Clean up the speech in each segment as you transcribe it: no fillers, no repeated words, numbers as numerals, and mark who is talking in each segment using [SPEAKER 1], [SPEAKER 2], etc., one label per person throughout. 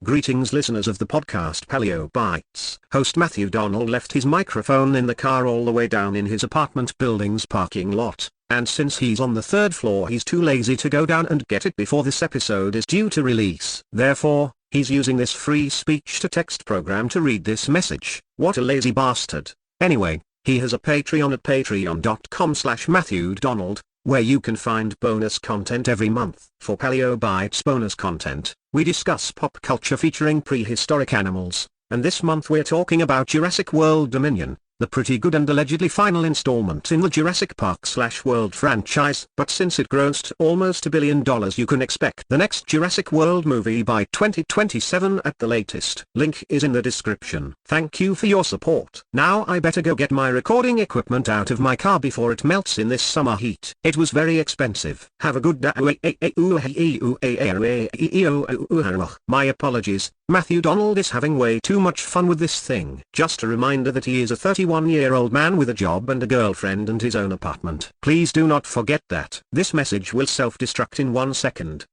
[SPEAKER 1] Greetings listeners of the podcast Paleo Bites. Host Matthew Donald left his microphone in the car all the way down in his apartment building's parking lot, and since he's on the third floor he's too lazy to go down and get it before this episode is due to release. Therefore, he's using this free speech-to-text program to read this message. What a lazy bastard. Anyway, he has a Patreon at patreon.com/MatthewDonald, where you can find bonus content every month. For Paleo Bites bonus content, we discuss pop culture featuring prehistoric animals, and this month we're talking about Jurassic World Dominion, the pretty good and allegedly final installment in the Jurassic Park/World franchise. But since it grossed almost $1 billion, you can expect the next Jurassic World movie by 2027 at the latest. Link is in the description. Thank you for your support. Now I better go get my recording equipment out of my car before it melts in this summer heat. It was very expensive. Have a good day. My apologies. Matthew Donald is having way too much fun with this thing. Just a reminder that he is a 31-year-old man with a job and a girlfriend and his own apartment. Please do not forget that. This message will self-destruct in 1 second.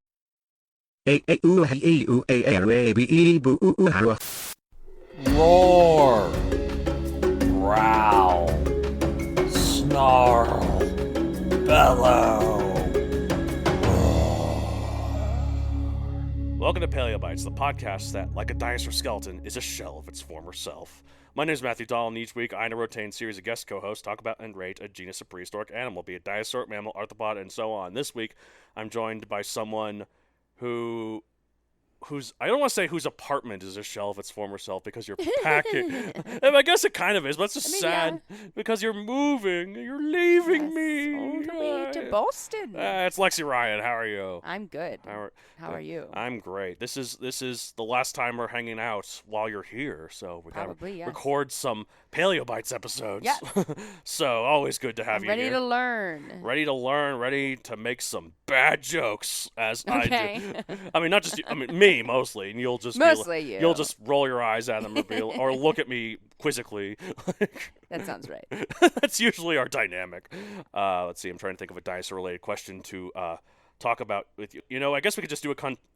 [SPEAKER 2] Roar, growl, snarl, bellow. Welcome to Paleo Bites, the podcast that, like a dinosaur skeleton, is a shell of its former self. My name is Matthew Donald, and each week I and a rotating series of guest co-hosts talk about and rate a genus of prehistoric animal, be it dinosaur, mammal, arthropod, and so on. This week, I'm joined by someone whose I don't want to say whose apartment is a shell of its former self, because you're packing. And I guess it kind of is, but it's just sad because you're moving, you're leaving me.
[SPEAKER 3] On the way to Boston.
[SPEAKER 2] It's Lexi Ryan. How are you?
[SPEAKER 3] I'm good. How are you?
[SPEAKER 2] I'm great. This is the last time we're hanging out while you're here, so we gotta record some Paleo Bites episodes.
[SPEAKER 3] Yeah.
[SPEAKER 2] So always good to have you
[SPEAKER 3] ready
[SPEAKER 2] here.
[SPEAKER 3] Ready to learn.
[SPEAKER 2] Ready to make some bad jokes as I do. I mean, not just you, I mean me mostly, and you'll just you'll just roll your eyes at them or look at me quizzically.
[SPEAKER 3] That sounds right.
[SPEAKER 2] That's usually our dynamic. Let's see. I'm trying to think of a dinosaur-related question to talk about with you. You know, I guess we could just do a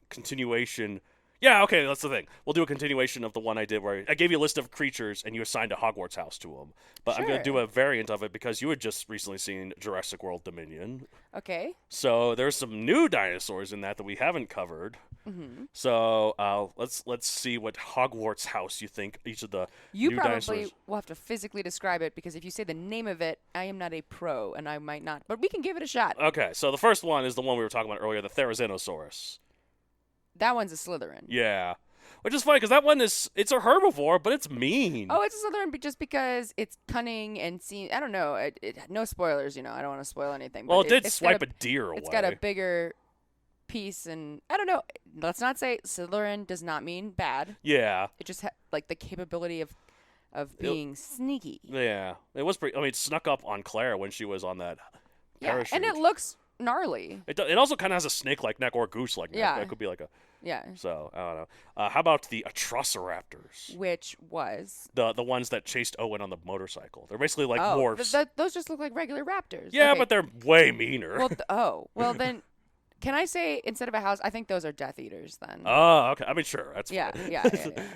[SPEAKER 2] continuation. Yeah, okay, that's the thing. We'll do a continuation of the one I did where I gave you a list of creatures and you assigned a Hogwarts house to them. But I'm going to do a variant of it because you had just recently seen Jurassic World Dominion.
[SPEAKER 3] Okay.
[SPEAKER 2] So there's some new dinosaurs in that we haven't covered. Mm-hmm. So let's see what Hogwarts house you think each of the new dinosaurs.
[SPEAKER 3] You probably will have to physically describe it, because if you say the name of it, I am not a pro and I might not. But we can give it a shot.
[SPEAKER 2] Okay, so the first one is the one we were talking about earlier, the Therizinosaurus.
[SPEAKER 3] That one's a Slytherin.
[SPEAKER 2] Yeah. Which is funny, because that one it's a herbivore, but it's mean.
[SPEAKER 3] Oh, it's a Slytherin just because it's cunning and I don't know. No spoilers, I don't want to spoil anything.
[SPEAKER 2] Well, it did swipe a deer away.
[SPEAKER 3] It's got a bigger piece, and I don't know. Let's not say Slytherin does not mean bad.
[SPEAKER 2] Yeah.
[SPEAKER 3] It just like the capability of being sneaky.
[SPEAKER 2] Yeah. It was pretty. I mean, it snuck up on Claire when she was on that parachute.
[SPEAKER 3] And it looks gnarly.
[SPEAKER 2] It also kind of has a snake-like neck or a goose-like neck.
[SPEAKER 3] Yeah.
[SPEAKER 2] It could be like a...
[SPEAKER 3] Yeah.
[SPEAKER 2] So, I don't know. How about the Atrociraptors?
[SPEAKER 3] Which was?
[SPEAKER 2] The ones that chased Owen on the motorcycle. They're basically like dwarfs.
[SPEAKER 3] Those just look like regular raptors.
[SPEAKER 2] Yeah,
[SPEAKER 3] okay.
[SPEAKER 2] But they're way meaner.
[SPEAKER 3] Well, then... Can I say, instead of a house, I think those are Death Eaters then.
[SPEAKER 2] Oh, okay. I mean, sure. That's
[SPEAKER 3] yeah.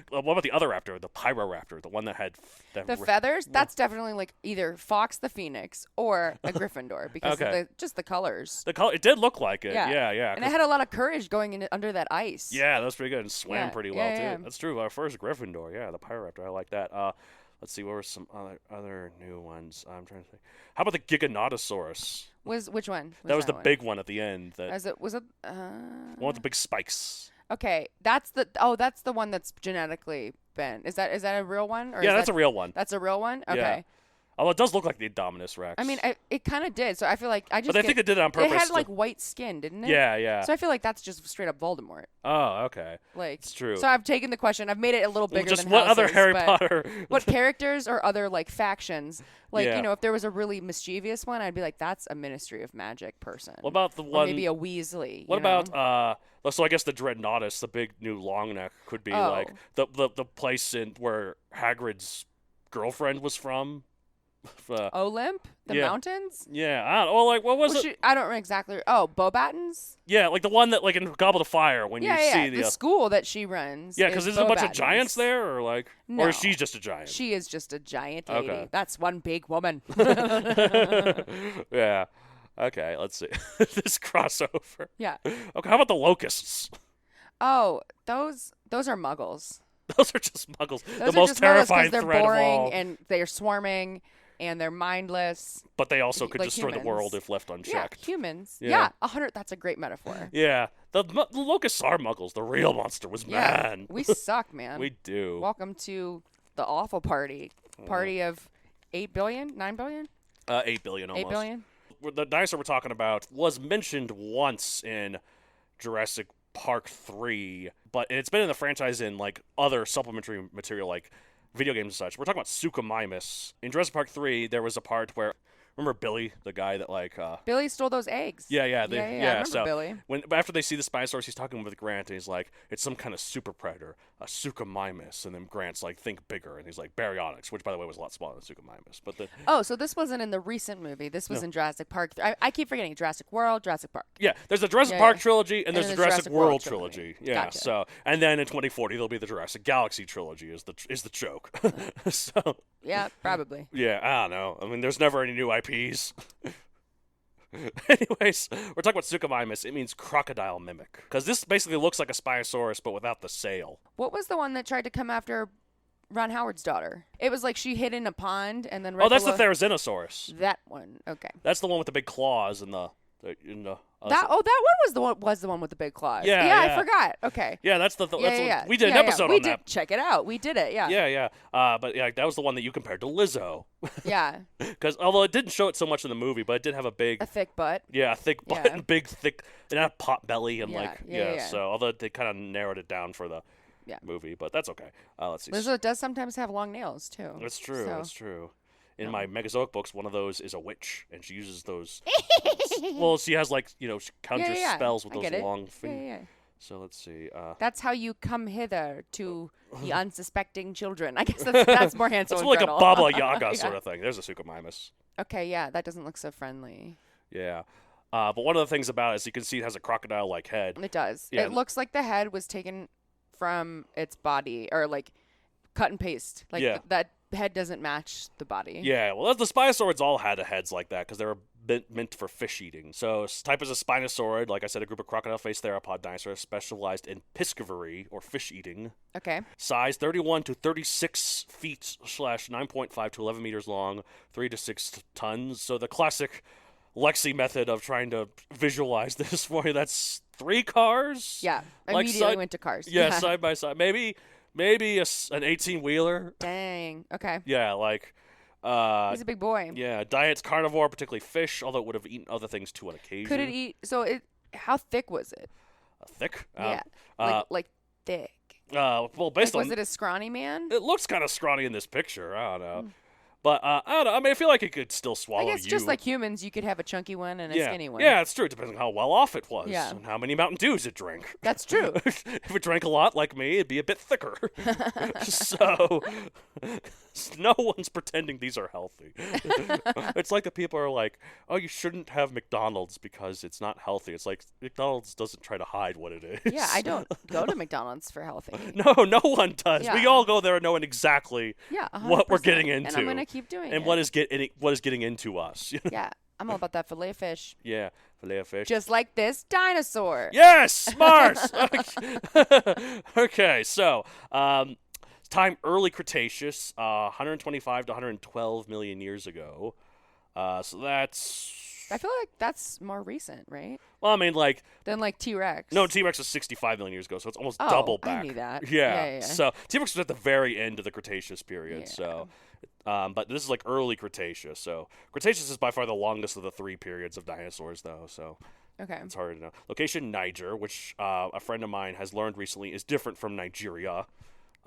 [SPEAKER 2] What about the other raptor, the Pyroraptor, the one that had...
[SPEAKER 3] The feathers? That's definitely like either Fox the Phoenix or a Gryffindor, because of just the colors.
[SPEAKER 2] It did look like it. Yeah.
[SPEAKER 3] And it had a lot of courage going in under that ice.
[SPEAKER 2] Yeah, that was pretty good, and swam pretty well, too.
[SPEAKER 3] Yeah.
[SPEAKER 2] That's true. Our first Gryffindor, the Pyroraptor. I like that. Let's see, what were some other new ones? I'm trying to think. How about the Giganotosaurus?
[SPEAKER 3] Which one?
[SPEAKER 2] That was the big one at the end.
[SPEAKER 3] Was it?
[SPEAKER 2] One with the big spikes.
[SPEAKER 3] Okay, that's the one that's genetically been. Is that a real one? Or
[SPEAKER 2] that's a real one.
[SPEAKER 3] That's a real one. Okay.
[SPEAKER 2] Yeah. Although it does look like the Indominus Rex.
[SPEAKER 3] I mean, it kind of did. So I feel like
[SPEAKER 2] But I think they did it on purpose.
[SPEAKER 3] It had like white skin, didn't it?
[SPEAKER 2] Yeah.
[SPEAKER 3] So I feel like that's just straight up Voldemort.
[SPEAKER 2] Oh, okay.
[SPEAKER 3] Like,
[SPEAKER 2] it's true.
[SPEAKER 3] So I've taken the question. I've made it a little bigger
[SPEAKER 2] just
[SPEAKER 3] than
[SPEAKER 2] what
[SPEAKER 3] houses,
[SPEAKER 2] other Harry Potter?
[SPEAKER 3] What characters or other like factions? Like, if there was a really mischievous one, I'd be like, that's a Ministry of Magic person.
[SPEAKER 2] What about the one?
[SPEAKER 3] Or maybe a Weasley.
[SPEAKER 2] What about so I guess the Dreadnoughtus, the big new long neck, could be like the place where Hagrid's girlfriend was from.
[SPEAKER 3] Olymp? The
[SPEAKER 2] yeah.
[SPEAKER 3] mountains?
[SPEAKER 2] Yeah, I don't know. Well, like, what was it?
[SPEAKER 3] I don't exactly. Oh, Bobatons?
[SPEAKER 2] Yeah, like the one that, like, in Goblet of Fire, when you see
[SPEAKER 3] the school that she runs.
[SPEAKER 2] Yeah, because there's a bunch of giants there, or like,
[SPEAKER 3] no,
[SPEAKER 2] or is she just a giant?
[SPEAKER 3] She is just a giant lady.
[SPEAKER 2] Okay.
[SPEAKER 3] That's one big woman.
[SPEAKER 2] Yeah. Okay, let's see. This crossover.
[SPEAKER 3] Yeah.
[SPEAKER 2] Okay, how about the locusts?
[SPEAKER 3] Oh, those are muggles.
[SPEAKER 2] Those are just muggles.
[SPEAKER 3] Those
[SPEAKER 2] the
[SPEAKER 3] are
[SPEAKER 2] most
[SPEAKER 3] just
[SPEAKER 2] terrifying
[SPEAKER 3] muggles 'cause they're
[SPEAKER 2] threat
[SPEAKER 3] boring
[SPEAKER 2] of all.
[SPEAKER 3] and they're swarming and they're mindless.
[SPEAKER 2] But they also could
[SPEAKER 3] like
[SPEAKER 2] destroy the
[SPEAKER 3] humans.
[SPEAKER 2] world if left unchecked.
[SPEAKER 3] Yeah, humans.
[SPEAKER 2] Yeah.
[SPEAKER 3] Yeah, 100. That's a great metaphor.
[SPEAKER 2] Yeah. The locusts are muggles. The real monster was man.
[SPEAKER 3] We suck, man.
[SPEAKER 2] We do.
[SPEAKER 3] Welcome to the awful party. Party of 8 billion? 9 billion?
[SPEAKER 2] 8 billion almost.
[SPEAKER 3] 8 billion?
[SPEAKER 2] The dinosaur we're talking about was mentioned once in Jurassic Park 3, but it's been in the franchise in like other supplementary material like video games and such. We're talking about Suchomimus. In Jurassic Park 3, there was a part where, remember Billy, the guy that like
[SPEAKER 3] Billy stole those eggs.
[SPEAKER 2] Yeah.
[SPEAKER 3] I remember
[SPEAKER 2] So
[SPEAKER 3] Billy.
[SPEAKER 2] after they see the Spinosaurus, he's talking with Grant, and he's like, "It's some kind of super predator, a Suchomimus." And then Grant's like, "Think bigger," and he's like, "Baryonyx," which by the way was a lot smaller than Suchomimus. But
[SPEAKER 3] Oh, so this wasn't in the recent movie. This was in Jurassic Park. I keep forgetting Jurassic World, Jurassic Park.
[SPEAKER 2] yeah, there's the Jurassic
[SPEAKER 3] Yeah,
[SPEAKER 2] Park
[SPEAKER 3] yeah.
[SPEAKER 2] trilogy, and there's the Jurassic World trilogy. Yeah,
[SPEAKER 3] Gotcha.
[SPEAKER 2] so and then in 2040 there'll be the Jurassic Galaxy trilogy. Is the joke? So
[SPEAKER 3] Yeah, probably.
[SPEAKER 2] yeah, I don't know. I mean, there's never any new IPs. Anyways, we're talking about Suchomimus. It means crocodile mimic. Because this basically looks like a Spinosaurus, but without the sail.
[SPEAKER 3] What was the one that tried to come after Ron Howard's daughter? It was like she hid in a pond and then
[SPEAKER 2] Oh, that's the Therizinosaurus.
[SPEAKER 3] That one. Okay.
[SPEAKER 2] That's the one with the big claws and the
[SPEAKER 3] That one was the one with the big claws.
[SPEAKER 2] Yeah.
[SPEAKER 3] I forgot. Okay.
[SPEAKER 2] Yeah, that's the
[SPEAKER 3] Yeah.
[SPEAKER 2] we did an episode
[SPEAKER 3] We
[SPEAKER 2] on
[SPEAKER 3] did
[SPEAKER 2] that.
[SPEAKER 3] check it out. We did it. Yeah.
[SPEAKER 2] Yeah. But yeah, that was the one that you compared to Lizzo.
[SPEAKER 3] Yeah.
[SPEAKER 2] Because although it didn't show it so much in the movie, but it did have a big
[SPEAKER 3] A thick butt.
[SPEAKER 2] a thick butt
[SPEAKER 3] Yeah.
[SPEAKER 2] and big thick and a pot belly and
[SPEAKER 3] Yeah.
[SPEAKER 2] So although they kind of narrowed it down for the movie, but that's okay. Let's see.
[SPEAKER 3] Lizzo does sometimes have long nails too.
[SPEAKER 2] That's true.
[SPEAKER 3] So.
[SPEAKER 2] That's true. In my Megazoic books, one of those is a witch, and she uses those. Well, she has like she conjures spells with
[SPEAKER 3] I
[SPEAKER 2] those
[SPEAKER 3] get it.
[SPEAKER 2] long fingers.
[SPEAKER 3] Yeah.
[SPEAKER 2] So let's see.
[SPEAKER 3] That's how you come hither to the unsuspecting children. I guess that's more Hansel
[SPEAKER 2] It's
[SPEAKER 3] and
[SPEAKER 2] like
[SPEAKER 3] Gretel.
[SPEAKER 2] a Baba Yaga sort of thing. There's a Suchomimus.
[SPEAKER 3] Okay, yeah, that doesn't look so friendly.
[SPEAKER 2] Yeah. But one of the things about it is you can see it has a crocodile-like head.
[SPEAKER 3] It does.
[SPEAKER 2] Yeah.
[SPEAKER 3] It looks like the head was taken from its body, or like cut and paste. Like that head doesn't match the body.
[SPEAKER 2] Yeah, well, the Spinosaurids all had heads like that because they were meant for fish eating. So, type is a Spinosaurid, like I said, a group of crocodile-faced theropod dinosaurs specialized in piscivory, or fish eating.
[SPEAKER 3] Okay.
[SPEAKER 2] Size 31 to 36 feet / 9.5 to 11 meters long, 3 to 6 tons. So, the classic Lexi method of trying to visualize this for you, that's 3 cars?
[SPEAKER 3] Yeah,
[SPEAKER 2] Like
[SPEAKER 3] immediately went to cars.
[SPEAKER 2] Yeah, side by side. Maybe an 18-wheeler.
[SPEAKER 3] Dang. Okay.
[SPEAKER 2] Yeah, like...
[SPEAKER 3] He's a big boy.
[SPEAKER 2] Yeah, diet's carnivore, particularly fish, although it would have eaten other things too on occasion.
[SPEAKER 3] Could it eat? So how thick was it?
[SPEAKER 2] Thick?
[SPEAKER 3] Yeah. Like thick.
[SPEAKER 2] Well, based on...
[SPEAKER 3] Was it a scrawny man?
[SPEAKER 2] It looks kind of scrawny in this picture. I don't know. But, I don't know. I mean, I feel like it could still swallow you.
[SPEAKER 3] I guess just like humans, you could have a chunky one and a skinny one.
[SPEAKER 2] Yeah, it's true. It depends on how well off it was.
[SPEAKER 3] Yeah.
[SPEAKER 2] And how many Mountain Dews it drank.
[SPEAKER 3] That's true.
[SPEAKER 2] If it drank a lot like me, it'd be a bit thicker. So, no one's pretending these are healthy. It's like the people are like, oh, you shouldn't have McDonald's because it's not healthy. It's like McDonald's doesn't try to hide what it is.
[SPEAKER 3] Yeah, I don't go to McDonald's for healthy.
[SPEAKER 2] No one does.
[SPEAKER 3] Yeah.
[SPEAKER 2] We all go there knowing exactly what we're getting into.
[SPEAKER 3] And I'm going to keep doing it.
[SPEAKER 2] And what is getting into us.
[SPEAKER 3] Yeah, I'm all about that filet fish.
[SPEAKER 2] Yeah, filet of fish.
[SPEAKER 3] Just like this dinosaur.
[SPEAKER 2] Yes, smart. Okay, so time Early Cretaceous, 125 to 112 million years ago. So that's...
[SPEAKER 3] I feel like that's more recent, right?
[SPEAKER 2] Well, I mean, like...
[SPEAKER 3] Than like T-Rex.
[SPEAKER 2] No, T-Rex was 65 million years ago, so it's almost double back.
[SPEAKER 3] I knew that.
[SPEAKER 2] Yeah.
[SPEAKER 3] Yeah.
[SPEAKER 2] So T-Rex was at the very end of the Cretaceous period,
[SPEAKER 3] Yeah.
[SPEAKER 2] so... but this is like Early Cretaceous, so... Cretaceous is by far the longest of the 3 periods of dinosaurs, though, so...
[SPEAKER 3] Okay.
[SPEAKER 2] It's hard to know. Location, Niger, which a friend of mine has learned recently is different from Nigeria.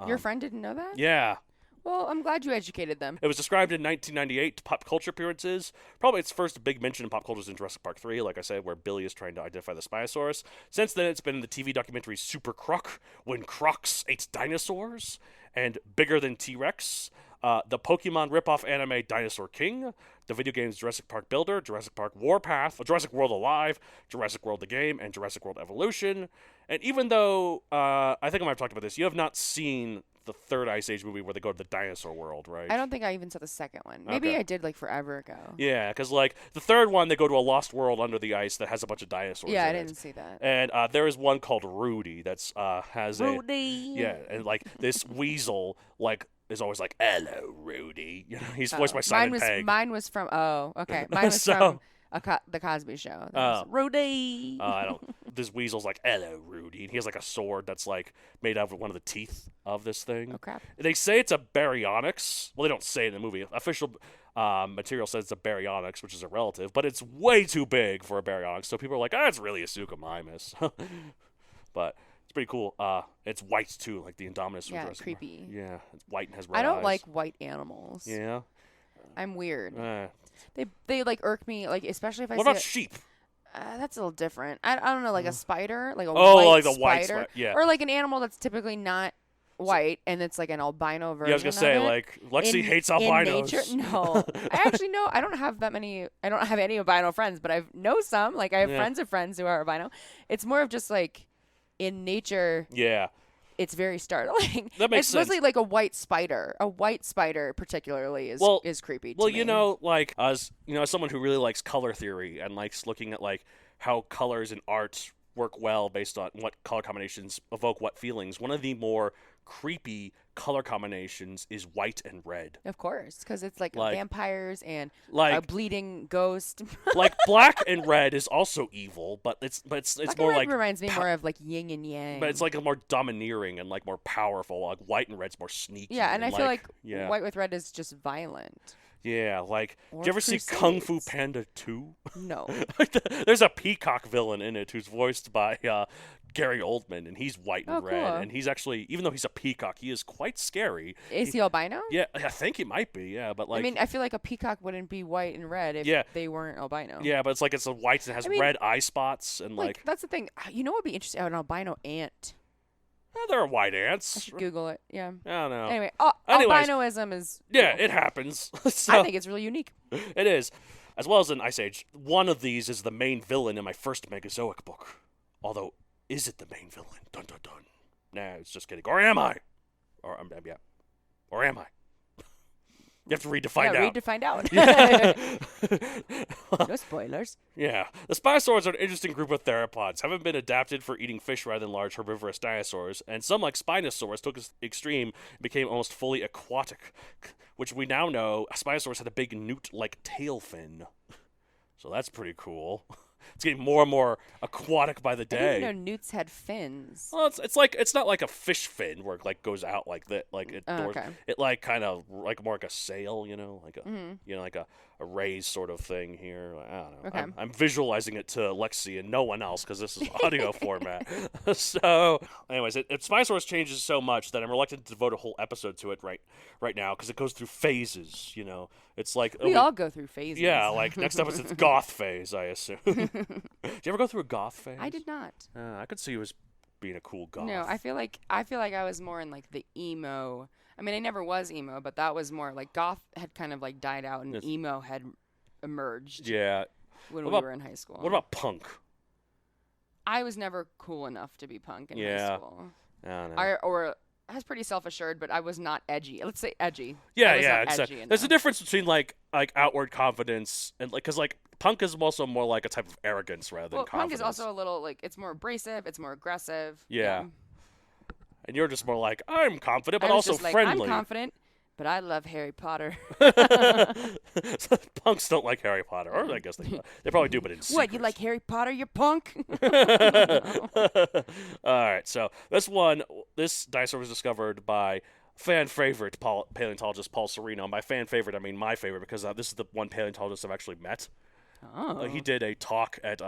[SPEAKER 3] Your friend didn't know that?
[SPEAKER 2] Yeah.
[SPEAKER 3] Well, I'm glad you educated them.
[SPEAKER 2] It was described in 1998 to pop culture appearances. Probably its first big mention in pop culture is in Jurassic Park 3, like I said, where Billy is trying to identify the Spinosaurus. Since then, it's been in the TV documentary Super Croc, when crocs ate dinosaurs, and Bigger Than T-Rex. the Pokemon ripoff anime Dinosaur King, the video games Jurassic Park Builder, Jurassic Park Warpath, Jurassic World Alive, Jurassic World the Game, and Jurassic World Evolution. And even though, I think I might have talked about this, you have not seen the third Ice Age movie where they go to the dinosaur world, right?
[SPEAKER 3] I don't think I even saw the second one. Maybe I did, like, forever ago.
[SPEAKER 2] Yeah, because, like, the third one, they go to a lost world under the ice that has a bunch of dinosaurs
[SPEAKER 3] Yeah,
[SPEAKER 2] in
[SPEAKER 3] I didn't see that.
[SPEAKER 2] And there is one called Rudy that's has
[SPEAKER 3] Rudy!
[SPEAKER 2] Yeah, and, like, this weasel, like, is always like, hello, Rudy. You know, he's voiced by Simon Pegg.
[SPEAKER 3] Mine was from, okay. Mine was from the Cosby Show. Rudy!
[SPEAKER 2] I don't. This weasel's like, hello, Rudy. And he has like a sword that's like made out of one of the teeth of this thing.
[SPEAKER 3] Oh, crap.
[SPEAKER 2] They say it's a Baryonyx. Well, they don't say it in the movie. Official material says it's a Baryonyx, which is a relative, but it's way too big for a Baryonyx. So people are like, it's really a Suchomimus. But it's pretty cool. It's white too, like the Indominus.
[SPEAKER 3] Yeah, creepy.
[SPEAKER 2] Yeah, it's white and has red
[SPEAKER 3] I don't
[SPEAKER 2] eyes.
[SPEAKER 3] like white animals.
[SPEAKER 2] Yeah.
[SPEAKER 3] I'm weird. They like irk me, like especially if I see
[SPEAKER 2] What about sheep?
[SPEAKER 3] That's a little different. I don't know, like a spider, like a
[SPEAKER 2] like the
[SPEAKER 3] spider,
[SPEAKER 2] white spider, yeah,
[SPEAKER 3] or like an animal that's typically not white and it's like an albino version.
[SPEAKER 2] Yeah, I was gonna say like Lexi hates albinos.
[SPEAKER 3] In nature, no, I actually know. I don't have that many. I don't have any albino friends, but I know some. Like I have friends of friends who are albino. It's more of just like in nature.
[SPEAKER 2] Yeah.
[SPEAKER 3] It's very startling.
[SPEAKER 2] That makes sense.
[SPEAKER 3] It's mostly like a white spider. A white spider, particularly, is creepy.
[SPEAKER 2] Well,
[SPEAKER 3] to me.
[SPEAKER 2] you know, like as someone who really likes color theory and likes looking at like how colors in art work well based on what color combinations evoke what feelings. One of the more creepy color combinations is white and red.
[SPEAKER 3] Of course, because it's like vampires and
[SPEAKER 2] like
[SPEAKER 3] a bleeding ghost.
[SPEAKER 2] Like black and red is also evil, but it's
[SPEAKER 3] Black
[SPEAKER 2] more
[SPEAKER 3] and red
[SPEAKER 2] like
[SPEAKER 3] reminds me more of like yin and yang.
[SPEAKER 2] But it's like a more domineering and like more powerful. Like white and red's more sneaky.
[SPEAKER 3] Yeah, and I feel like
[SPEAKER 2] yeah.
[SPEAKER 3] white with red is just violent.
[SPEAKER 2] Yeah, like,
[SPEAKER 3] Or
[SPEAKER 2] did you ever see Kung Fu Panda 2?
[SPEAKER 3] No.
[SPEAKER 2] There's a peacock villain in it who's voiced by Gary Oldman, and he's white and red.
[SPEAKER 3] Cool.
[SPEAKER 2] And he's actually, even though he's a peacock, he is quite scary.
[SPEAKER 3] Is he albino?
[SPEAKER 2] Yeah, I think he might be, yeah. But like,
[SPEAKER 3] I mean, I feel like a peacock wouldn't be white and red if they weren't albino.
[SPEAKER 2] Yeah, but it's like it's a white and has red eye spots. And like,
[SPEAKER 3] that's the thing. You know what would be interesting? An albino ant.
[SPEAKER 2] There are white ants.
[SPEAKER 3] I should Google it. Yeah.
[SPEAKER 2] I don't know.
[SPEAKER 3] Anyway, albinoism is.
[SPEAKER 2] Yeah, it happens. So,
[SPEAKER 3] I think it's really unique.
[SPEAKER 2] It is. As well as in Ice Age, one of these is the main villain in my first Megazoic book. Although, is it the main villain? Dun dun dun. Nah, it's just kidding. Or am I? Or yeah. Or am I? You have to read to find out.
[SPEAKER 3] Read to find out. No spoilers.
[SPEAKER 2] Yeah. The spinosaurids are an interesting group of theropods. Haven't been adapted for eating fish rather than large herbivorous dinosaurs, and some, like Spinosaurus, took it extreme and became almost fully aquatic, which we now know Spinosaurus had a big newt-like tail fin. So that's pretty cool. It's getting more and more aquatic by the day.
[SPEAKER 3] I didn't know newts had fins.
[SPEAKER 2] Well, it's not like a fish fin where it like goes out like that, like it.
[SPEAKER 3] Okay.
[SPEAKER 2] It like kind of like more like a sail, like a like a raised sort of thing here. I don't know.
[SPEAKER 3] Okay.
[SPEAKER 2] I'm visualizing it to Lexi and no one else because this is audio format. So, anyways, Spinosaurus changes so much that I'm reluctant to devote a whole episode to it right now because it goes through phases. It's like
[SPEAKER 3] we all go through phases.
[SPEAKER 2] Yeah, like next episode's goth phase, I assume. Did you ever go through a goth phase?
[SPEAKER 3] I did not.
[SPEAKER 2] I could see you as being a cool goth.
[SPEAKER 3] No, I feel like I was more in like the emo. I mean, I never was emo, but that was more like goth had kind of like died out and emo had emerged.
[SPEAKER 2] Yeah.
[SPEAKER 3] When we were in high school.
[SPEAKER 2] What about punk?
[SPEAKER 3] I was never cool enough to be punk in high school.
[SPEAKER 2] I don't know.
[SPEAKER 3] I was pretty self-assured, but I was not edgy. Let's say edgy.
[SPEAKER 2] Yeah, exactly. There's a difference between like outward confidence and like, because like punk is also more like a type of arrogance rather than confidence.
[SPEAKER 3] Punk is also a little like it's more abrasive, it's more aggressive.
[SPEAKER 2] Yeah. And you're just more like I'm confident, but also friendly.
[SPEAKER 3] I'm confident, but I love Harry Potter.
[SPEAKER 2] Punks don't like Harry Potter, or I guess they probably do, but in secret.
[SPEAKER 3] What, you like Harry Potter? You're punk.
[SPEAKER 2] All right, so this dinosaur was discovered by fan favorite paleontologist Paul Sereno. And by fan favorite, I mean my favorite because this is the one paleontologist I've actually met.
[SPEAKER 3] Oh.
[SPEAKER 2] He did a talk at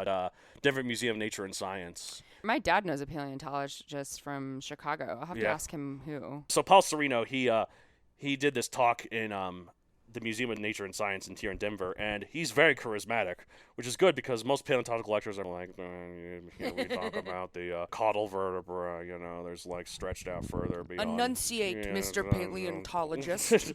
[SPEAKER 2] Denver Museum of Nature and Science.
[SPEAKER 3] My dad knows a paleontologist from Chicago. I'll have to ask him who.
[SPEAKER 2] So Paul Sereno, he did this talk in the Museum of Nature and Science here in Denver, and he's very charismatic, which is good because most paleontological lectures are like, here we talk about the caudal vertebra, there's like stretched out further beyond.
[SPEAKER 3] Enunciate, Mr. Paleontologist.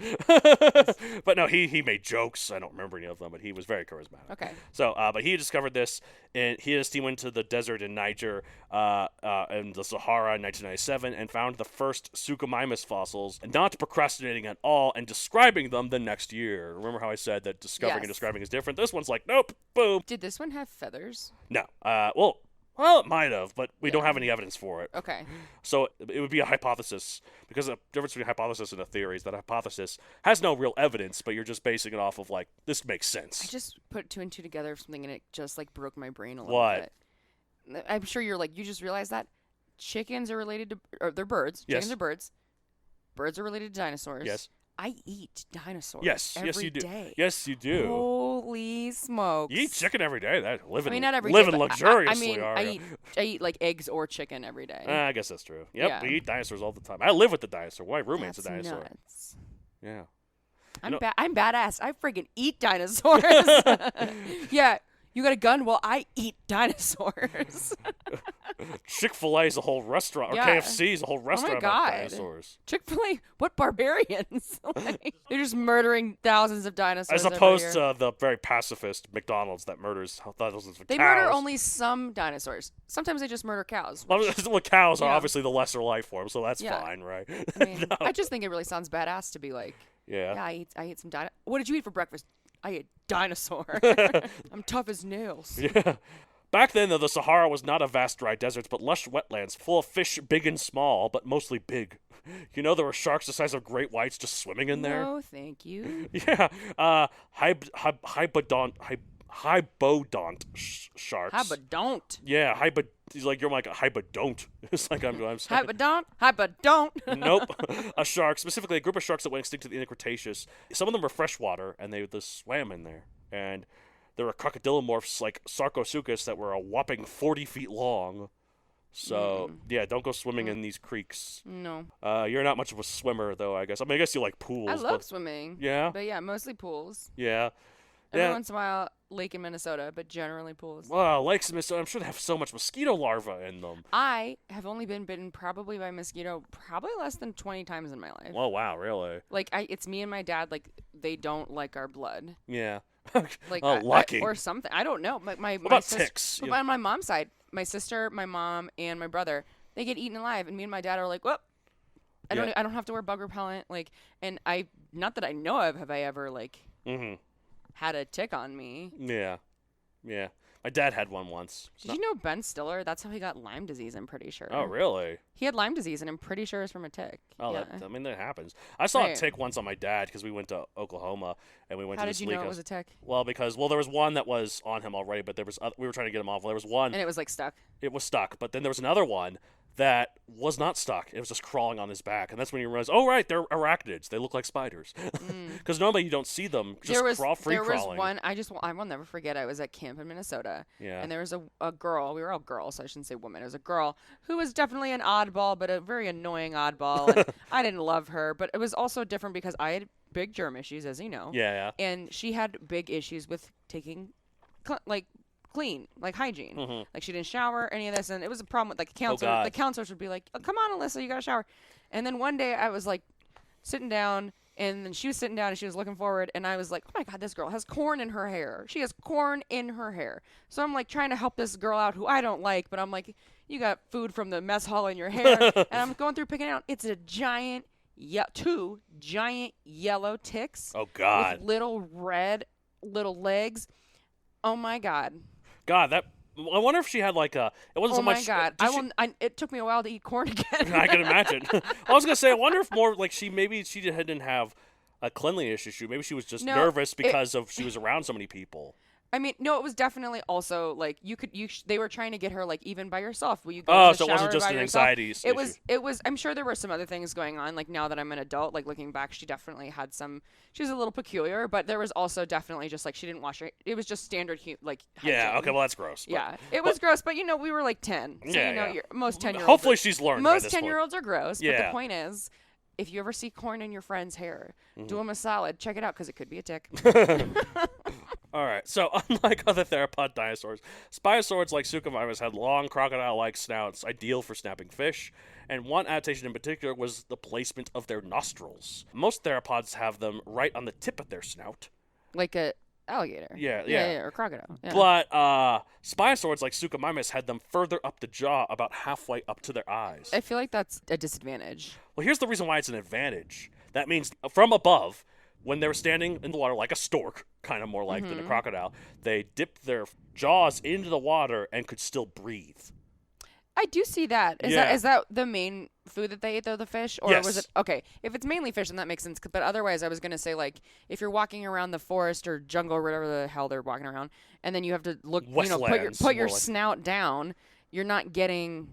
[SPEAKER 2] But no, he made jokes. I don't remember any of them, but he was very charismatic.
[SPEAKER 3] Okay.
[SPEAKER 2] So, but he discovered this, and he and his team went to the desert in Niger and the Sahara in 1997 and found the first Suchomimus fossils, and not procrastinating at all and describing them the next year. Remember how I said that discovering and describing is different? This one's like, nope, boom.
[SPEAKER 3] Did this one have feathers?
[SPEAKER 2] No. Well, it might have, but we don't have any evidence for it.
[SPEAKER 3] Okay.
[SPEAKER 2] So it would be a hypothesis, because the difference between a hypothesis and a theory is that a hypothesis has no real evidence, but you're just basing it off of, like, this makes sense.
[SPEAKER 3] I just put 2 and 2 together of something, and it just, like, broke my brain a little bit. What? I'm sure you're like, you just realized that? Chickens are related to, or they're birds.
[SPEAKER 2] Yes.
[SPEAKER 3] Chickens are birds. Birds are related to dinosaurs.
[SPEAKER 2] Yes.
[SPEAKER 3] I eat dinosaurs.
[SPEAKER 2] Yes,
[SPEAKER 3] every
[SPEAKER 2] you do.
[SPEAKER 3] day.
[SPEAKER 2] Yes, you do.
[SPEAKER 3] Holy smokes!
[SPEAKER 2] You eat chicken every day. That living,
[SPEAKER 3] I mean, not every
[SPEAKER 2] living
[SPEAKER 3] day, but
[SPEAKER 2] luxuriously.
[SPEAKER 3] I eat like eggs or chicken every day.
[SPEAKER 2] I guess that's true. Yep,
[SPEAKER 3] Yeah.
[SPEAKER 2] we eat dinosaurs all the time. I live with the dinosaur. My roommate's
[SPEAKER 3] That's
[SPEAKER 2] a dinosaur.
[SPEAKER 3] nuts.
[SPEAKER 2] Yeah.
[SPEAKER 3] I'm badass. I friggin' eat dinosaurs. Yeah. You got a gun? Well, I eat dinosaurs.
[SPEAKER 2] Chick-fil-A is a whole restaurant, or
[SPEAKER 3] Yeah.
[SPEAKER 2] KFC is a whole restaurant
[SPEAKER 3] God.
[SPEAKER 2] of dinosaurs.
[SPEAKER 3] Chick-fil-A? What barbarians? Like, they're just murdering thousands of dinosaurs
[SPEAKER 2] As
[SPEAKER 3] every
[SPEAKER 2] opposed
[SPEAKER 3] year.
[SPEAKER 2] to the very pacifist McDonald's that murders thousands of
[SPEAKER 3] They
[SPEAKER 2] cows.
[SPEAKER 3] murder only some dinosaurs. Sometimes they just murder cows.
[SPEAKER 2] Well, cows are
[SPEAKER 3] Yeah.
[SPEAKER 2] obviously the lesser life form, so that's
[SPEAKER 3] Yeah.
[SPEAKER 2] fine, right?
[SPEAKER 3] I mean,
[SPEAKER 2] No.
[SPEAKER 3] I just think it really sounds badass to be like,
[SPEAKER 2] Yeah.
[SPEAKER 3] yeah, I ate some dino. What did you eat for breakfast? I ate dinosaur. I'm tough as nails.
[SPEAKER 2] Yeah. Back then, though, the Sahara was not a vast dry desert, but lush wetlands full of fish big and small, but mostly big. There were sharks the size of great whites just swimming in there.
[SPEAKER 3] No, thank you.
[SPEAKER 2] Yeah. Hybodont sharks.
[SPEAKER 3] Hybodont.
[SPEAKER 2] Yeah, he's like, you're like a hybodont. It's like I'm saying.
[SPEAKER 3] Hybodont.
[SPEAKER 2] Nope. A shark, specifically a group of sharks that went extinct in the Early Cretaceous. Some of them were freshwater, and they just swam in there. And there were crocodilomorphs like Sarcosuchus that were a whopping 40 feet long. So, yeah, don't go swimming in these creeks.
[SPEAKER 3] No.
[SPEAKER 2] You're not much of a swimmer, though, I guess. I mean, I guess you like pools.
[SPEAKER 3] I love swimming.
[SPEAKER 2] Yeah?
[SPEAKER 3] But yeah, mostly pools.
[SPEAKER 2] Yeah.
[SPEAKER 3] Every once in a while, lake in Minnesota, but generally pools.
[SPEAKER 2] Well, lakes in Minnesota, I'm sure they have so much mosquito larvae in them.
[SPEAKER 3] I have only been bitten probably by mosquito less than 20 times in my life.
[SPEAKER 2] Oh, wow, really?
[SPEAKER 3] Like, it's me and my dad, like, they don't like our blood.
[SPEAKER 2] Yeah.
[SPEAKER 3] Like,
[SPEAKER 2] lucky.
[SPEAKER 3] or something. I don't know.
[SPEAKER 2] What about ticks?
[SPEAKER 3] On my mom's side, my sister, my mom, and my brother, they get eaten alive, and me and my dad are like, whoop. I don't have to wear bug repellent. Like, and not that I know of, have I ever, like, had a tick on me.
[SPEAKER 2] Yeah. Yeah. My dad had one once.
[SPEAKER 3] Did you know Ben Stiller? That's how he got Lyme disease, I'm pretty sure.
[SPEAKER 2] Oh, really?
[SPEAKER 3] He had Lyme disease, and I'm pretty sure it's from a tick.
[SPEAKER 2] Oh,
[SPEAKER 3] yeah.
[SPEAKER 2] that happens. I saw a tick once on my dad because we went to Oklahoma and we went
[SPEAKER 3] How
[SPEAKER 2] to
[SPEAKER 3] did
[SPEAKER 2] this
[SPEAKER 3] you know it was a tick?
[SPEAKER 2] Well, there was one that was on him already, but we were trying to get him off. Well, there was one.
[SPEAKER 3] And it was like stuck.
[SPEAKER 2] It was stuck, but then there was another one that was not stuck. It was just crawling on his back, and that's when you realize, oh right, they're arachnids. They look like spiders. Because normally you don't see them just free
[SPEAKER 3] There
[SPEAKER 2] crawling.
[SPEAKER 3] was one. I will never forget. I was at camp in Minnesota, and there was a girl. We were all girls, so I shouldn't say woman. It was a girl who was definitely an oddball, but a very annoying oddball. And I didn't love her, but it was also different because I had big germ issues, as you know.
[SPEAKER 2] Yeah.
[SPEAKER 3] And she had big issues with taking, clean, like hygiene. Like she didn't shower, any of this, and it was a problem with like the counselor. The counselors would be like, oh, "Come on, Alyssa, you gotta shower." And then one day I was like sitting down, and then she was sitting down and she was looking forward, and I was like, "Oh my God, this girl has corn in her hair. She has corn in her hair." So I'm like trying to help this girl out who I don't like, but I'm like, "You got food from the mess hall in your hair," and I'm going through picking it out. It's a giant, two giant yellow ticks.
[SPEAKER 2] Oh God.
[SPEAKER 3] With little legs. Oh my God.
[SPEAKER 2] God, I wonder if she had like a. It wasn't so much.
[SPEAKER 3] Oh my God! It took me a while to eat corn again.
[SPEAKER 2] I can imagine. I was gonna say, I wonder if more like she didn't have a cleanliness issue. Maybe she was just nervous because she was around so many people.
[SPEAKER 3] I mean, no, it was definitely also like they were trying to get her like even by yourself. Will you go to the shower
[SPEAKER 2] so it wasn't just an anxiety issue.
[SPEAKER 3] It was. I'm sure there were some other things going on. Like now that I'm an adult, like looking back, she definitely had some. She was a little peculiar, but there was also definitely just like she didn't wash her. It was just standard hygiene.
[SPEAKER 2] Yeah. Okay. Well, that's gross.
[SPEAKER 3] Yeah, it was gross, but we were like 10. So,
[SPEAKER 2] yeah.
[SPEAKER 3] Most 10-year-olds.
[SPEAKER 2] Hopefully, she's learned.
[SPEAKER 3] Most 10-year-olds are gross.
[SPEAKER 2] Yeah.
[SPEAKER 3] But the point is, if you ever see corn in your friend's hair, do him a solid. Check it out because it could be a tick.
[SPEAKER 2] All right, so unlike other theropod dinosaurs, spinosaurids like Suchomimus had long crocodile-like snouts, ideal for snapping fish, and one adaptation in particular was the placement of their nostrils. Most theropods have them right on the tip of their snout.
[SPEAKER 3] Like a alligator.
[SPEAKER 2] Yeah,
[SPEAKER 3] or crocodile. Yeah.
[SPEAKER 2] But spinosaurids like Suchomimus had them further up the jaw, about halfway up to their eyes.
[SPEAKER 3] I feel like that's a disadvantage.
[SPEAKER 2] Well, here's the reason why it's an advantage. That means from above, when they were standing in the water like a stork, kind of more like than a crocodile, they dipped their jaws into the water and could still breathe.
[SPEAKER 3] I do see that. Is that the main food that they ate, though, the fish? Or was it... Okay, if it's mainly fish, then that makes sense. But otherwise, I was going to say, like, if you're walking around the forest or jungle or whatever the hell they're walking around, and then you have to look, put your snout down, you're not getting...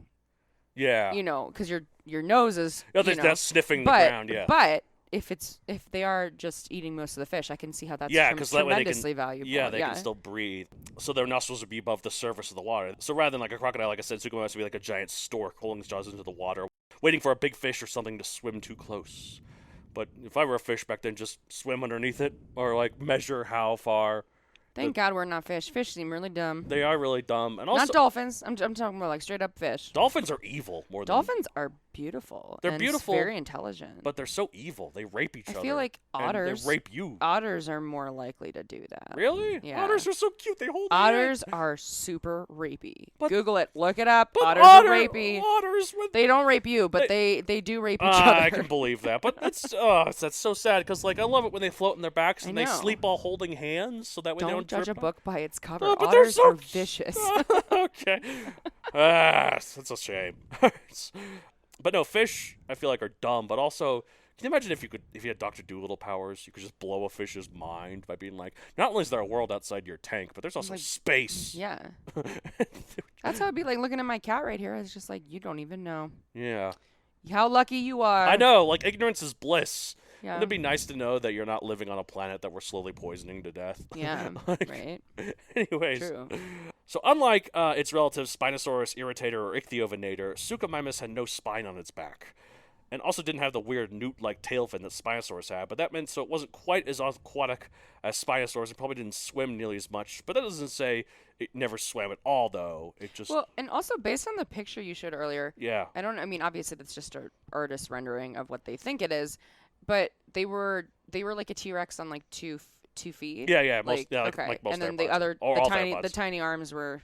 [SPEAKER 2] Yeah.
[SPEAKER 3] Because your nose is...
[SPEAKER 2] that's sniffing the ground,
[SPEAKER 3] But... If they are just eating most of the fish, I can see how that's tremendously valuable.
[SPEAKER 2] Yeah, they can still breathe. So their nostrils would be above the surface of the water. So rather than like a crocodile, like I said, Suchomimus would be like a giant stork holding its jaws into the water, waiting for a big fish or something to swim too close. But if I were a fish back then, just swim underneath it or like measure how far.
[SPEAKER 3] Thank God we're not fish. Fish seem really dumb.
[SPEAKER 2] They are really dumb, and also
[SPEAKER 3] not dolphins. I'm talking about like straight up fish.
[SPEAKER 2] Dolphins are evil more than
[SPEAKER 3] dolphins are beautiful.
[SPEAKER 2] They're beautiful,
[SPEAKER 3] very intelligent,
[SPEAKER 2] but they're so evil. They rape each other.
[SPEAKER 3] I feel like otters.
[SPEAKER 2] They rape you.
[SPEAKER 3] Otters are more likely to do that.
[SPEAKER 2] Really?
[SPEAKER 3] Yeah.
[SPEAKER 2] Otters are so cute. They hold.
[SPEAKER 3] Otters are super rapey.
[SPEAKER 2] But,
[SPEAKER 3] Google it. Look it up.
[SPEAKER 2] But
[SPEAKER 3] otters are rapey.
[SPEAKER 2] Otters.
[SPEAKER 3] They don't rape you, but they do rape each other.
[SPEAKER 2] I can believe that, but that's so sad because like I love it when they float on their backs and they sleep all holding hands, so that way they don't
[SPEAKER 3] judge a book by its cover.
[SPEAKER 2] But
[SPEAKER 3] otters
[SPEAKER 2] so
[SPEAKER 3] are vicious.
[SPEAKER 2] Okay. That's a shame. But no, fish I feel like are dumb, but also can you imagine if you had Dr. Dolittle powers, you could just blow a fish's mind by being like, not only is there a world outside your tank, but there's also
[SPEAKER 3] like,
[SPEAKER 2] space.
[SPEAKER 3] Yeah. That's how it'd be like looking at my cat right here. It's just like, you don't even know.
[SPEAKER 2] Yeah.
[SPEAKER 3] How lucky you are.
[SPEAKER 2] I know, like ignorance is bliss.
[SPEAKER 3] Yeah.
[SPEAKER 2] It'd be nice to know that you're not living on a planet that we're slowly poisoning to death.
[SPEAKER 3] Yeah, right.
[SPEAKER 2] Anyways,
[SPEAKER 3] true.
[SPEAKER 2] So unlike its relatives Spinosaurus irritator or Ichthyovenator, Suchomimus had no spine on its back, and also didn't have the weird newt-like tail fin that Spinosaurus had, but that meant so it wasn't quite as aquatic as Spinosaurus and probably didn't swim nearly as much, but that doesn't say it never swam at all, though. It just...
[SPEAKER 3] Well, and also based on the picture you showed earlier,
[SPEAKER 2] yeah.
[SPEAKER 3] I mean, obviously that's just an artist rendering of what they think it is, but they were like a T-Rex on like two feet.
[SPEAKER 2] Yeah.
[SPEAKER 3] Like,
[SPEAKER 2] okay. Like most
[SPEAKER 3] and then
[SPEAKER 2] theropods.
[SPEAKER 3] the tiny arms were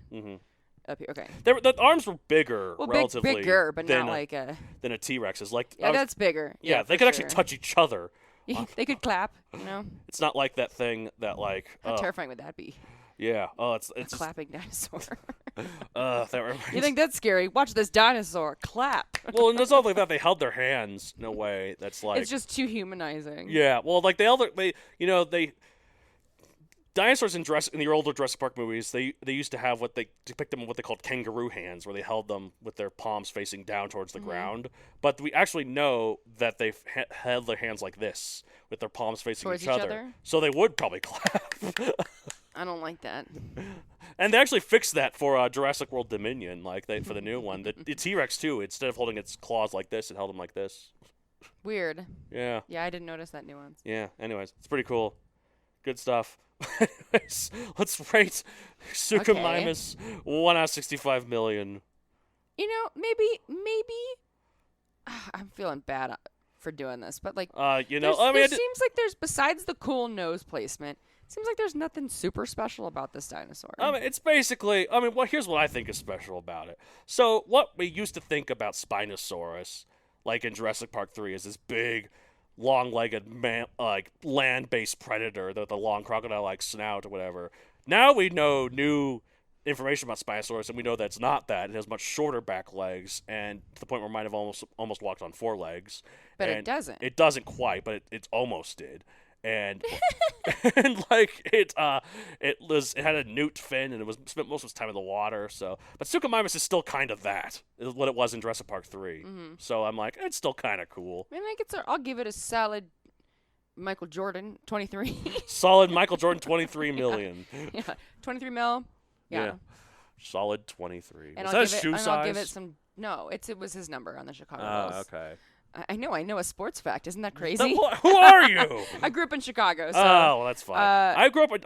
[SPEAKER 3] up here. Okay.
[SPEAKER 2] The arms were bigger, relatively.
[SPEAKER 3] Bigger, but not like a...
[SPEAKER 2] Than a T-Rex's. Like,
[SPEAKER 3] that's bigger.
[SPEAKER 2] Yeah, they could actually touch each other.
[SPEAKER 3] They could clap, you know?
[SPEAKER 2] It's not like that thing that like...
[SPEAKER 3] How terrifying would that be?
[SPEAKER 2] Yeah. Oh, it's
[SPEAKER 3] a clapping dinosaur.
[SPEAKER 2] That reminds...
[SPEAKER 3] You think that's scary? Watch this dinosaur clap.
[SPEAKER 2] Well, and there's nothing like that. They held their hands in a way that's like...
[SPEAKER 3] It's just too humanizing.
[SPEAKER 2] Yeah. Well, like dinosaurs in the older Jurassic Park movies, they used to have what they depict them in what they called kangaroo hands, where they held them with their palms facing down towards the ground. But we actually know that they've held their hands like this, with their palms facing
[SPEAKER 3] towards
[SPEAKER 2] each other. So they would probably clap.
[SPEAKER 3] I don't like that.
[SPEAKER 2] And they actually fixed that for Jurassic World Dominion, for the new one. The T-Rex too, instead of holding its claws like this, it held them like this.
[SPEAKER 3] Weird.
[SPEAKER 2] Yeah.
[SPEAKER 3] Yeah, I didn't notice that nuance.
[SPEAKER 2] Yeah. Anyways, it's pretty cool. Good stuff. Anyways, let's rate Suchomimus 1 out of 65 million.
[SPEAKER 3] You know, maybe I'm feeling bad for doing this, but like,
[SPEAKER 2] there seems
[SPEAKER 3] like there's, besides the cool nose placement, seems like there's nothing super special about this dinosaur.
[SPEAKER 2] It's basically, here's what I think is special about it. So what we used to think about Spinosaurus, like in Jurassic Park 3, is this big, long-legged, land-based predator, the long crocodile-like snout or whatever. Now we know new information about Spinosaurus, and we know that's not that. It has much shorter back legs, and to the point where it might have almost walked on 4 legs.
[SPEAKER 3] But it doesn't.
[SPEAKER 2] It doesn't quite, but it almost did. And and it had a newt fin, and it was spent most of its time in the water. So, but Suchomimus is still kind of that, is what it was in Jurassic Park 3.
[SPEAKER 3] Mm-hmm.
[SPEAKER 2] So I'm like, it's still kind of cool.
[SPEAKER 3] I mean, I'll give it a solid Michael Jordan 23.
[SPEAKER 2] Solid Michael Jordan 23 million.
[SPEAKER 3] Yeah, 23 mil. Yeah.
[SPEAKER 2] Solid 23.
[SPEAKER 3] And
[SPEAKER 2] Was that a shoe size?
[SPEAKER 3] I'll give it some. No, it was his number on the Chicago Bulls.
[SPEAKER 2] Okay.
[SPEAKER 3] I know a sports fact. Isn't that crazy?
[SPEAKER 2] Who are you?
[SPEAKER 3] I grew up in Chicago. So,
[SPEAKER 2] well, that's fine.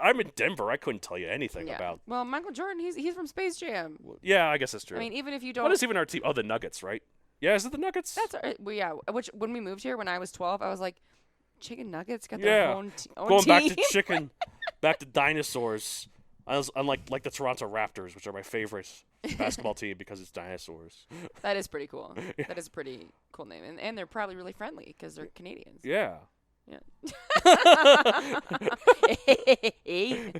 [SPEAKER 2] I'm in Denver. I couldn't tell you anything about.
[SPEAKER 3] Well, Michael Jordan, he's from Space Jam.
[SPEAKER 2] Yeah, I guess that's true.
[SPEAKER 3] I mean, even if you don't.
[SPEAKER 2] What is even our team? Oh, the Nuggets, right? Yeah, is it the Nuggets?
[SPEAKER 3] That's well, yeah. Which when we moved here when I was 12, I was like, chicken nuggets got their own
[SPEAKER 2] Going
[SPEAKER 3] team.
[SPEAKER 2] back to chicken, back to dinosaurs. I'm like the Toronto Raptors, which are my favorite basketball team because it's dinosaurs.
[SPEAKER 3] That is pretty cool. Yeah. That is a pretty cool name, and they're probably really friendly because they're Canadians.
[SPEAKER 2] Yeah.
[SPEAKER 3] Yeah.
[SPEAKER 2] Hey.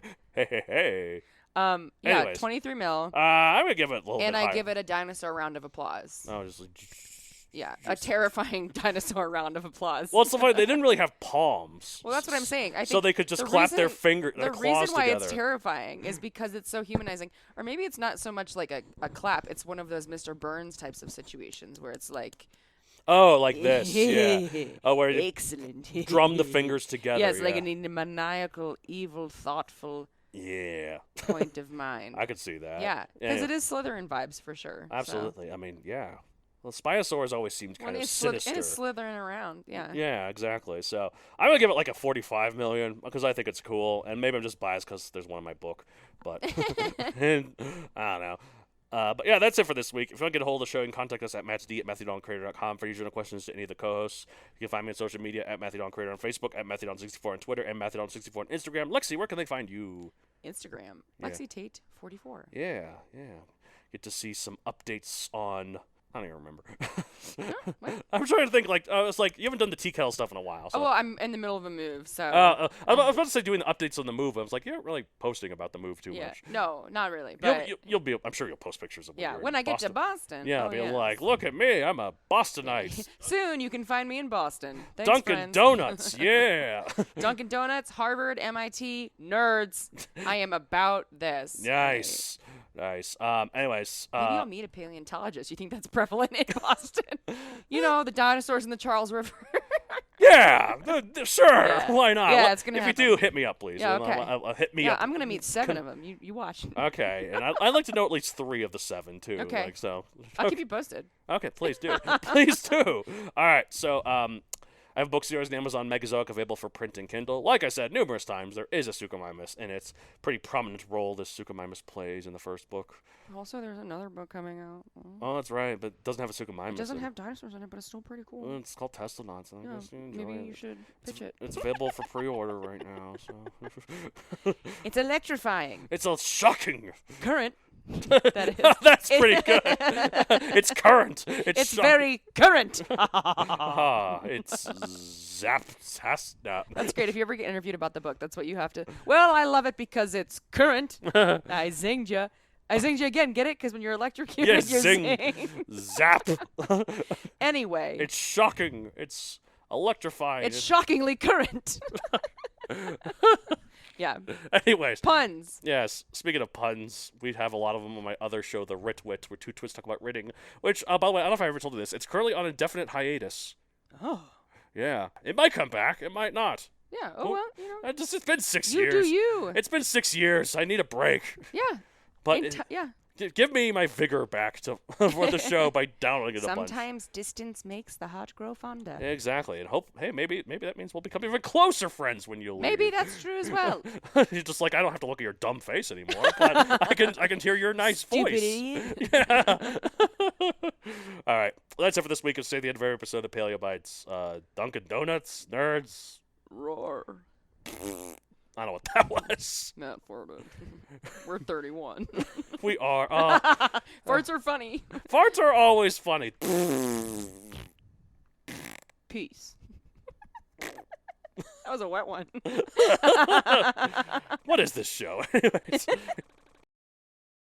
[SPEAKER 3] Yeah,
[SPEAKER 2] Anyways.
[SPEAKER 3] 23 mil.
[SPEAKER 2] I'm gonna give it a little bit
[SPEAKER 3] And I
[SPEAKER 2] higher.
[SPEAKER 3] give it a dinosaur round of applause.
[SPEAKER 2] Oh, just like.
[SPEAKER 3] Yeah, a terrifying dinosaur round of applause.
[SPEAKER 2] Well, it's so funny. They didn't really have palms.
[SPEAKER 3] Well, that's what I'm saying. I think
[SPEAKER 2] so they could just clap their claws
[SPEAKER 3] The reason why
[SPEAKER 2] together.
[SPEAKER 3] it's terrifying is because it's so humanizing. Or maybe it's not so much like a clap. It's one of those Mr. Burns types of situations where it's like...
[SPEAKER 2] Oh, like this, yeah. Oh, where you
[SPEAKER 3] excellent.
[SPEAKER 2] drum the fingers together.
[SPEAKER 3] Yes, like a maniacal, evil, thoughtful...
[SPEAKER 2] Yeah.
[SPEAKER 3] point of mind.
[SPEAKER 2] I could see that.
[SPEAKER 3] Yeah, because it is Slytherin vibes for sure.
[SPEAKER 2] Absolutely.
[SPEAKER 3] So.
[SPEAKER 2] I mean, yeah. Well, Spinosaurs always seemed kind of sinister.
[SPEAKER 3] And it's slithering around, yeah.
[SPEAKER 2] Yeah, exactly. So I'm going to give it like a 45 million because I think it's cool. And maybe I'm just biased because there's one in my book. But and, I don't know. But yeah, that's it for this week. If you want to get a hold of the show, you can contact us at mattsd@matthewdoncreator.com for usual questions to any of the co-hosts. You can find me on social media at MatthewDonCreator on Facebook, at MatthewDon64 on Twitter, and MatthewDon64 on Instagram. Lexi, where can they find you?
[SPEAKER 3] Instagram.
[SPEAKER 2] Yeah.
[SPEAKER 3] Lexi Tate 44.
[SPEAKER 2] Yeah. Get to see some updates on... I don't even remember. I'm trying to think. It's like you haven't done the tea kettle stuff in a while. So.
[SPEAKER 3] Oh, well, I'm in the middle of a move, so.
[SPEAKER 2] I was about to say doing the updates on the move. I was like, you're not really posting about the move too much.
[SPEAKER 3] No, not really. But
[SPEAKER 2] you'll be. I'm sure you'll post pictures of.
[SPEAKER 3] When I get to Boston.
[SPEAKER 2] Yeah, I'll be like, look at me, I'm a Bostonite.
[SPEAKER 3] Soon you can find me in Boston. Thanks,
[SPEAKER 2] Dunkin'
[SPEAKER 3] friends.
[SPEAKER 2] Donuts, yeah.
[SPEAKER 3] Dunkin' Donuts, Harvard, MIT, nerds. I am about this.
[SPEAKER 2] Nice. Anyways.
[SPEAKER 3] Maybe I'll meet a paleontologist. You think that's prevalent in Boston? You know, the dinosaurs in the Charles River.
[SPEAKER 2] Yeah, sure.
[SPEAKER 3] Yeah.
[SPEAKER 2] Why not?
[SPEAKER 3] Yeah, it's gonna
[SPEAKER 2] If
[SPEAKER 3] happen.
[SPEAKER 2] you do, hit me up, please.
[SPEAKER 3] Yeah, okay.
[SPEAKER 2] Hit me up.
[SPEAKER 3] I'm gonna meet 7 of them. You watch.
[SPEAKER 2] Okay, and I'd like to know at least 3 of the 7 too.
[SPEAKER 3] Okay. I'll keep you posted.
[SPEAKER 2] Okay, please do. Please do. All right, so I have book series on Amazon Megazoic available for print and Kindle. Like I said numerous times, there is a Suchomimus, and it's a pretty prominent role this Suchomimus plays in the first book.
[SPEAKER 3] Also, there's another book coming out.
[SPEAKER 2] Oh, that's right, but it doesn't have a Suchomimus.
[SPEAKER 3] It doesn't have dinosaurs in it, but it's still pretty cool.
[SPEAKER 2] Well, it's called Teslanauts. So I guess you enjoy
[SPEAKER 3] maybe
[SPEAKER 2] it.
[SPEAKER 3] you should pitch it.
[SPEAKER 2] It's available for pre-order right now. So
[SPEAKER 3] It's electrifying.
[SPEAKER 2] it's a shocking.
[SPEAKER 3] Current. That is.
[SPEAKER 2] That's pretty good. It's current.
[SPEAKER 3] It's very current.
[SPEAKER 2] It's zap.
[SPEAKER 3] That's great. If you ever get interviewed about the book, that's what you have to. Well, I love it because it's current. I zinged ya. I zinged you again. Get it? Because when you're electrocuted,
[SPEAKER 2] Yes,
[SPEAKER 3] you
[SPEAKER 2] zing. Zap.
[SPEAKER 3] Anyway.
[SPEAKER 2] It's shocking. It's electrifying.
[SPEAKER 3] It's shockingly current. Yeah.
[SPEAKER 2] Anyways.
[SPEAKER 3] Puns.
[SPEAKER 2] Yes. Speaking of puns, we have a lot of them on my other show, The Ritwit, where two twits talk about writing. Which, by the way, I don't know if I ever told you this. It's currently on indefinite hiatus.
[SPEAKER 3] Oh.
[SPEAKER 2] Yeah. It might come back. It might not.
[SPEAKER 3] Yeah. Oh, well, you know.
[SPEAKER 2] It's been 6
[SPEAKER 3] You
[SPEAKER 2] years.
[SPEAKER 3] do you.
[SPEAKER 2] It's been 6 years. I need a break.
[SPEAKER 3] Yeah.
[SPEAKER 2] But
[SPEAKER 3] yeah.
[SPEAKER 2] Give me my vigor back to for the show by downloading it a bunch.
[SPEAKER 3] Sometimes distance makes the heart grow fonder.
[SPEAKER 2] Exactly, and maybe that means we'll become even closer friends when you leave.
[SPEAKER 3] Maybe that's true as well.
[SPEAKER 2] You're just like, I don't have to look at your dumb face anymore, but I can hear your nice
[SPEAKER 3] Stupid
[SPEAKER 2] voice.
[SPEAKER 3] idiot.
[SPEAKER 2] Yeah. All right, that's it for this week. It's the end of every episode of Paleo Bites. Dunkin' Donuts, nerds,
[SPEAKER 3] Roar.
[SPEAKER 2] I don't know what that was.
[SPEAKER 3] Not for it. We're 31.
[SPEAKER 2] We are.
[SPEAKER 3] Farts are funny.
[SPEAKER 2] Farts are always funny.
[SPEAKER 3] Peace. That was a wet one.
[SPEAKER 2] What is this show? Anyways,